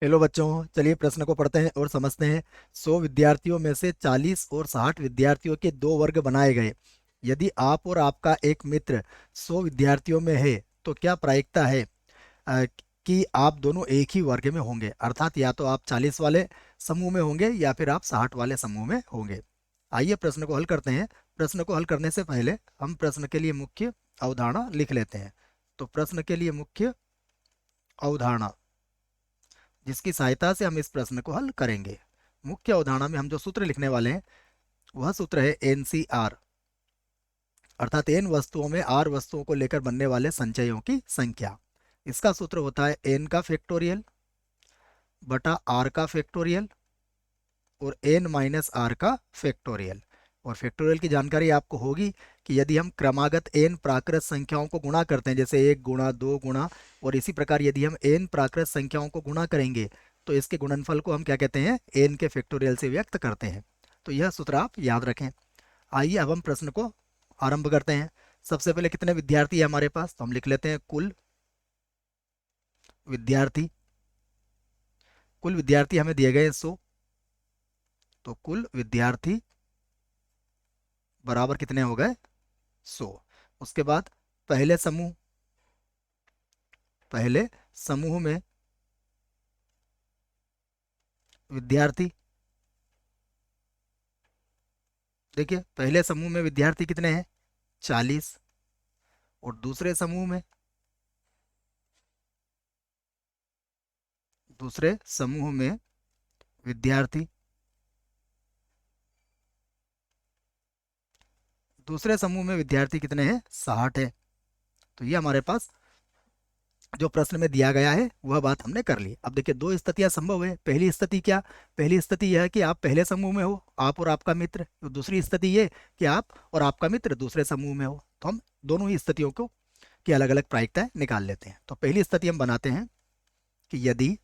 Hello बच्चों, चलिए प्रश्न को पढ़ते हैं और समझते हैं। 100 विद्यार्थियों में से 40 और 60 विद्यार्थियों के दो वर्ग बनाए गए। यदि आप और आपका एक मित्र 100 विद्यार्थियों में है तो क्या प्रायिकता है अ, कि आप दोनों एक ही वर्ग में होंगे, अर्थात या तो आप 40 वाले समूह में होंगे या फिर आप 60 वाले समूह में होंगे। आइए प्रश्न को हल करते हैं। प्रश्न को हल करने से पहले हम प्रश्न के लिए मुख्य अवधारणा लिख लेते हैं। तो प्रश्न के लिए मुख्य अवधारणा, जिसकी सहायता से हम इस प्रश्न को हल करेंगे। मुख्य अवधारणा में हम जो सूत्र लिखने वाले हैं वह सूत्र है NCR, अर्थात n वस्तुओं में r वस्तुओं को लेकर बनने वाले संचयों की संख्या। इसका सूत्र होता है n का फैक्टोरियल बटा r का फैक्टोरियल और n माइनस आर का फैक्टोरियल। और फैक्टोरियल की जानकारी आपको होगी कि यदि हम क्रमागत n प्राकृत संख्याओं को गुणा करते हैं, जैसे 1 गुणा 2 गुणा, और इसी प्रकार यदि हम n प्राकृत संख्याओं को गुणा करेंगे तो इसके गुणनफल को हम क्या कहते हैं, n के फैक्टोरियल से व्यक्त करते हैं। तो यह सूत्र आप याद रखें। आइए अब हम प्रश्न को आरंभ करते हैं। सबसे पहले कितने विद्यार्थी है हमारे पास, तो हम लिख लेते हैं कुल विद्यार्थी। कुल विद्यार्थी हमें दिए गए 100, तो कुल विद्यार्थी बराबर कितने हो गए, 100। उसके बाद पहले समूह, पहले समूह में विद्यार्थी, देखिए पहले समूह में विद्यार्थी कितने हैं, 40। और दूसरे समूह में, दूसरे समूह में विद्यार्थी, दूसरे समूह में विद्यार्थी कितने हैं, 60 है। तो ये हमारे पास जो प्रश्न में दिया गया है वह बात हमने कर ली। अब देखिए दो स्थितियां संभव है। पहली स्थिति क्या, पहली स्थिति यह है कि आप पहले समूह में हो, आप और आपका मित्र। तो दूसरी स्थिति ये कि आप और आपका मित्र दूसरे समूह में हो। तो हम दोनों ही स्थितियों को की अलग अलग प्रायिकताएं निकाल लेते हैं। तो पहली स्थिति हम बनाते हैं कि यदि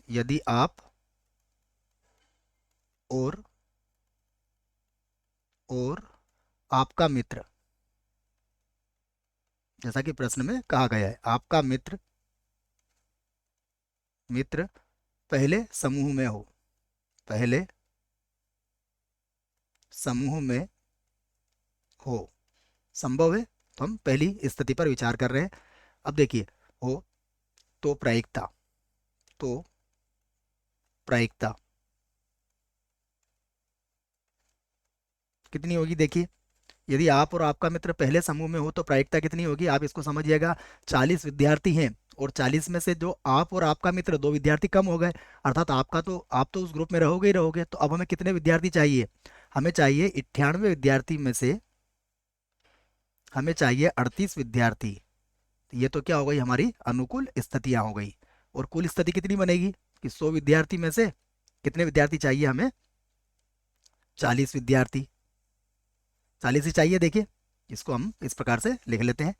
यदि आप और और आपका मित्र, जैसा कि प्रश्न में कहा गया है, आपका मित्र मित्र पहले समूह में हो, पहले समूह में हो, संभव है। तो हम पहली स्थिति पर विचार कर रहे हैं। अब देखिए, हो तो प्रायिकता, तो प्रायिकता कितनी होगी, देखिए यदि आप और आपका मित्र पहले समूह में हो तो प्रायिकता कितनी होगी, आप इसको समझिएगा। 40 विद्यार्थी हैं और 40 में से जो आप और आपका मित्र दो विद्यार्थी कम हो गए, अर्थात आपका तो आप तो उस ग्रुप में रहोगे ही रहोगे। तो अब हमें कितने विद्यार्थी चाहिए, हमें चाहिए 98 विद्यार्थी में से हमें चाहिए 38 विद्यार्थी। तो ये तो क्या हो गई, हमारी अनुकूल स्थितियां हो गई। और कुल स्थिति कितनी बनेगी कि 100 विद्यार्थी में से कितने विद्यार्थी चाहिए हमें, 40 विद्यार्थी, 40 ही चाहिए। देखिए इसको हम इस प्रकार से लिख लेते हैं।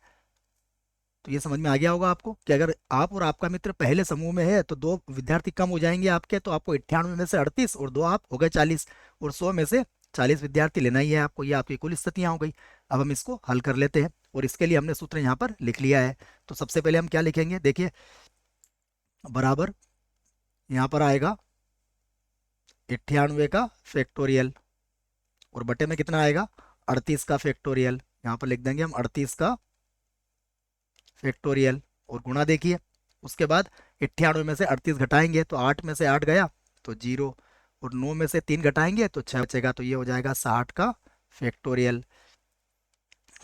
तो ये समझ में आ गया होगा आपको कि अगर आप और आपका मित्र पहले समूह में है तो दो विद्यार्थी कम हो जाएंगे आपके, तो आपको 98 में से 38 और दो आप हो गए 40, और 100 में से 40 विद्यार्थी लेना ही है आपको। ये आपकी कुल स्थितियां हो गई। अब हम इसको हल कर लेते हैं और इसके लिए हमने सूत्र यहाँ पर लिख लिया है। तो सबसे पहले हम क्या लिखेंगे, देखिए बराबर यहाँ पर आएगा 98 का फैक्टोरियल और बटे में कितना आएगा, 38 का फैक्टोरियल। यहाँ पर लिख देंगे हम 38 का फैक्टोरियल और गुणा, देखिए उसके बाद 98 में से 38 घटाएंगे तो 8 में से 8 गया तो 0, और 9 में से 3 घटाएंगे तो 6 बचेगा, तो ये हो जाएगा 60 का फैक्टोरियल।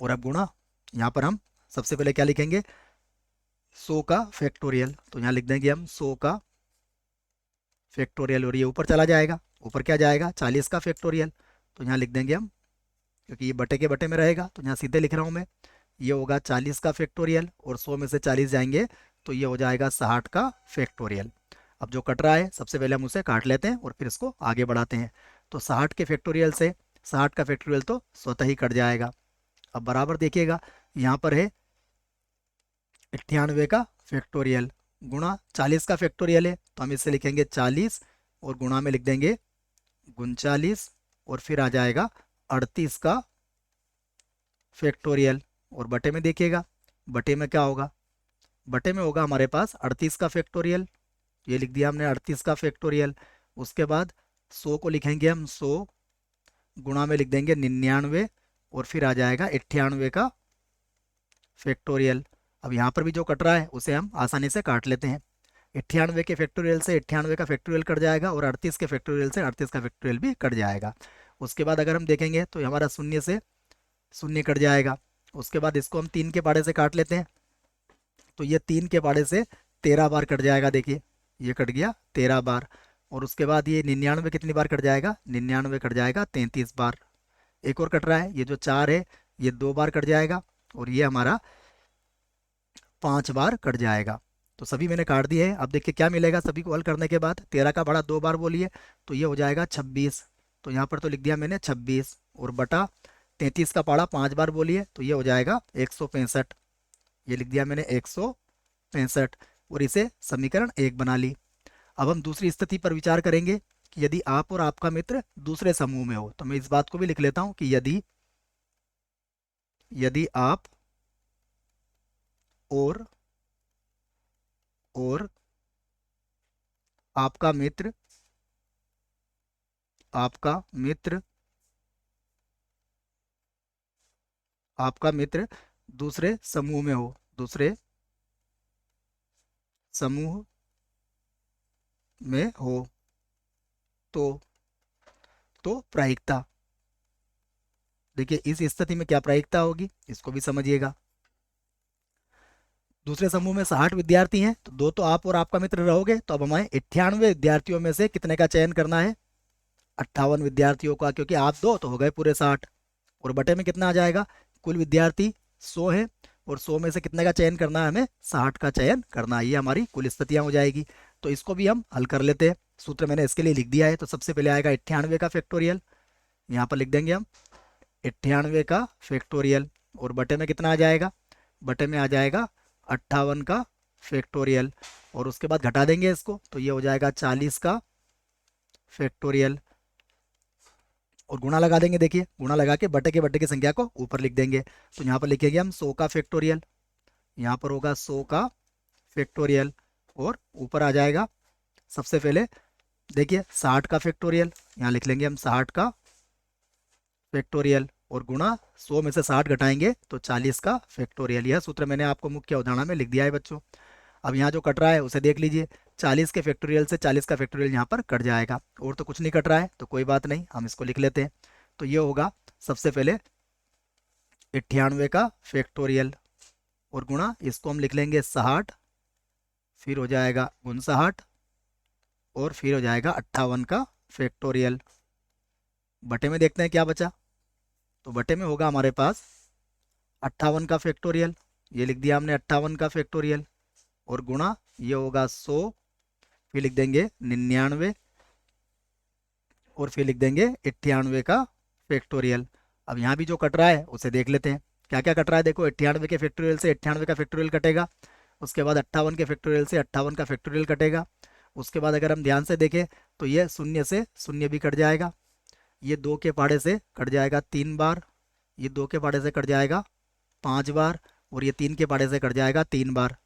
और अब गुणा, यहाँ पर हम सबसे पहले क्या लिखेंगे, 100 का फैक्टोरियल। तो यहाँ लिख देंगे हम 100 का फैक्टोरियल, और ये ऊपर चला जाएगा, ऊपर क्या जाएगा, 40 का फैक्टोरियल। तो यहाँ लिख देंगे हम, क्योंकि ये बटे के बटे में रहेगा तो यहाँ सीधे लिख रहा हूँ मैं, ये होगा 40 का फैक्टोरियल और 100 में से 40 जाएंगे तो ये हो जाएगा 60 का फैक्टोरियल। अब जो कट रहा है सबसे पहले हम उसे काट लेते हैं और फिर इसको आगे बढ़ाते हैं। तो 60 के फैक्टोरियल से 60 का फैक्टोरियल तो स्वतः ही कट जाएगा। अब बराबर देखिएगा, यहाँ पर है 98 का फैक्टोरियल गुणा 40 का फैक्टोरियल है, तो हम इससे लिखेंगे 40 और गुणा में लिख देंगे 39, और फिर आ जाएगा 38 का फैक्टोरियल। और बटे में देखिएगा, बटे में क्या होगा, बटे में होगा हमारे पास 38 का फैक्टोरियल, ये लिख दिया हमने 38 का फैक्टोरियल। उसके बाद 100 को लिखेंगे हम 100 गुणा में लिख देंगे 99, और फिर आ जाएगा 98 का फैक्टोरियल। अब यहाँ पर भी जो कट रहा है उसे हम आसानी से काट लेते हैं। 98 के फैक्टोरियल से 98 का फैक्टोरियल कट जाएगा, और 38 के फैक्टोरियल से 38 का फैक्टोरियल भी कट जाएगा। उसके बाद अगर हम देखेंगे तो हमारा शून्य से शून्य कट जाएगा। उसके बाद इसको हम 3 के पाड़े से काट लेते हैं, तो ये 3 के पाड़े से 13 बार कट जाएगा। देखिए ये कट गया 13 बार। और उसके बाद ये 99 कितनी बार कट जाएगा, 99 कट जाएगा 33 बार। एक और कट रहा है, ये जो 4 है ये 2 बार कट जाएगा, और ये हमारा 5 बार कट जाएगा। तो सभी मैंने काट दिए हैं। अब देखिए क्या मिलेगा सभी को हल करने के बाद। 13 का पाड़ा 2 बार बोलिए तो ये हो जाएगा 26, तो यहाँ पर तो लिख दिया मैंने 26, और बटा 33 का पाड़ा 5 बार बोलिए तो ये हो जाएगा 165, ये लिख दिया मैंने 165, और इसे समीकरण 1 बना ली। अब हम दूसरी स्थिति पर विचार करेंगे कि यदि आप और आपका मित्र दूसरे समूह में हो, तो मैं इस बात को भी लिख लेता हूं कि यदि यदि आप और और आपका मित्र आपका मित्र आपका मित्र दूसरे समूह में हो, दूसरे समूह में हो, तो प्रायिकता। देखिए इस स्थिति में क्या प्रायिकता होगी इसको भी समझिएगा। दूसरे समूह में 60 विद्यार्थी हैं, तो दो तो आप और आपका मित्र रहोगे, तो अब हमें 98 विद्यार्थियों में से कितने का चयन करना है, 58 विद्यार्थियों का, क्योंकि आप दो तो हो गए पूरे 60, और बटे में कितना आ जाएगा, कुल विद्यार्थी 100 है, और 100 में से कितने का चयन करना है, हमें 60 का चयन करना है। ये हमारी कुल स्थितियां हो जाएगी। तो इसको भी हम हल कर लेते हैं। सूत्र मैंने इसके लिए लिख दिया है। तो सबसे पहले आएगा 98 का फैक्टोरियल, यहाँ पर लिख देंगे हम 98 का फैक्टोरियल, और बटे में कितना आ जाएगा, बटे में आ जाएगा 58 का फैक्टोरियल, और उसके बाद घटा देंगे इसको तो ये हो जाएगा 40 का फैक्टोरियल, और गुणा लगा देंगे। देखिए गुणा लगा के बटे की संख्या को ऊपर लिख देंगे। तो यहाँ पर लिखेंगे हम 100 का फैक्टोरियल, यहाँ पर होगा 100 का फैक्टोरियल, और ऊपर आ जाएगा सबसे पहले देखिए 60 का फैक्टोरियल, यहाँ लिख लेंगे हम 60 का फैक्टोरियल, और गुणा 100 में से 60 घटाएंगे तो 40 का फैक्टोरियल। यह सूत्र मैंने आपको मुख्य उदाहरण में लिख दिया है बच्चों। अब यहाँ जो कट रहा है उसे देख लीजिए, 40 के फैक्टोरियल से 40 का फैक्टोरियल यहाँ पर कट जाएगा, और तो कुछ नहीं कट रहा है, तो कोई बात नहीं, हम इसको लिख लेते हैं। तो ये होगा सबसे पहले 98 का फैक्टोरियल, और गुणा इसको हम लिख लेंगे 60, फिर हो जाएगा 59, और फिर हो जाएगा 58 का फैक्टोरियल। बटे में देखते हैं क्या बचा। तो बटे में होगा हमारे पास 58 का फैक्टोरियल, ये लिख दिया हमने 58 का फैक्टोरियल, और गुणा ये होगा 100, फिर लिख देंगे 99, और फिर लिख देंगे 98 का फैक्टोरियल। अब यहाँ भी जो कट रहा है उसे देख लेते हैं क्या क्या कट रहा है। देखो 98 के फैक्टोरियल से 98 का फैक्टोरियल कटेगा, उसके बाद 58 के फैक्टोरियल से 58 का फैक्टोरियल कटेगा। उसके बाद अगर हम ध्यान से देखें तो ये शून्य से शून्य भी कट जाएगा, ये 2 के पाड़े से कट जाएगा 3 बार, ये 2 के पाड़े से कट जाएगा 5 बार, और ये 3 के पाड़े से कट जाएगा 3 बार।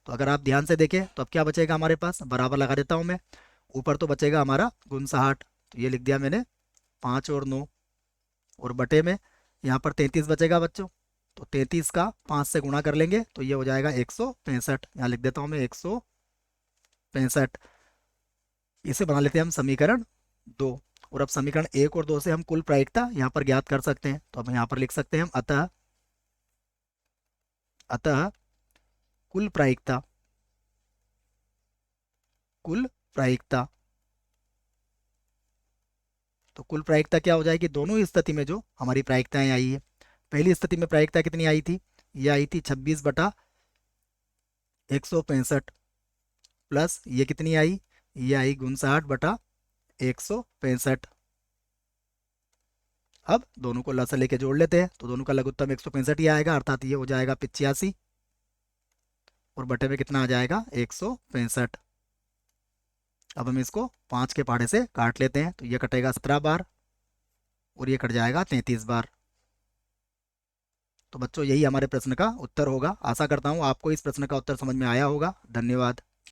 तो अगर आप ध्यान से देखें तो अब क्या बचेगा हमारे पास, बराबर लगा देता हूँ मैं। ऊपर तो बचेगा हमारा 59, तो ये लिख दिया मैंने 5 और 9, और बटे में यहाँ पर 33 बचेगा बच्चों। तो 33 का 5 से गुणा कर लेंगे तो ये हो जाएगा 165, यहाँ लिख देता हूँ मैं 165। इसे बना लेते हैं हम समीकरण 2। और अब समीकरण 1 और 2 से हम कुल प्रायिकता यहाँ पर ज्ञात कर सकते हैं। तो अब यहाँ पर लिख सकते हैं हम अतः अतः कुल प्रायिकता कुल प्रायिकता। तो कुल प्रायिकता क्या हो जाएगी, दोनों ही स्थिति में जो हमारी प्रायिकताएं आई है। पहली स्थिति में प्रायिकता कितनी आई थी, ये आई थी 26/165, प्लस ये कितनी आई, ये आई 59/165। अब दोनों को लसा लेके जोड़ लेते हैं, तो दोनों का लघुत्तम 165 ही आएगा, अर्थात ये हो जाएगा 85, और बटे में कितना आ जाएगा 165। अब हम इसको 5 के पहाड़े से काट लेते हैं, तो ये कटेगा 17 बार, और ये कट जाएगा 33 बार। तो बच्चों यही हमारे प्रश्न का उत्तर होगा। आशा करता हूँ आपको इस प्रश्न का उत्तर समझ में आया होगा। धन्यवाद।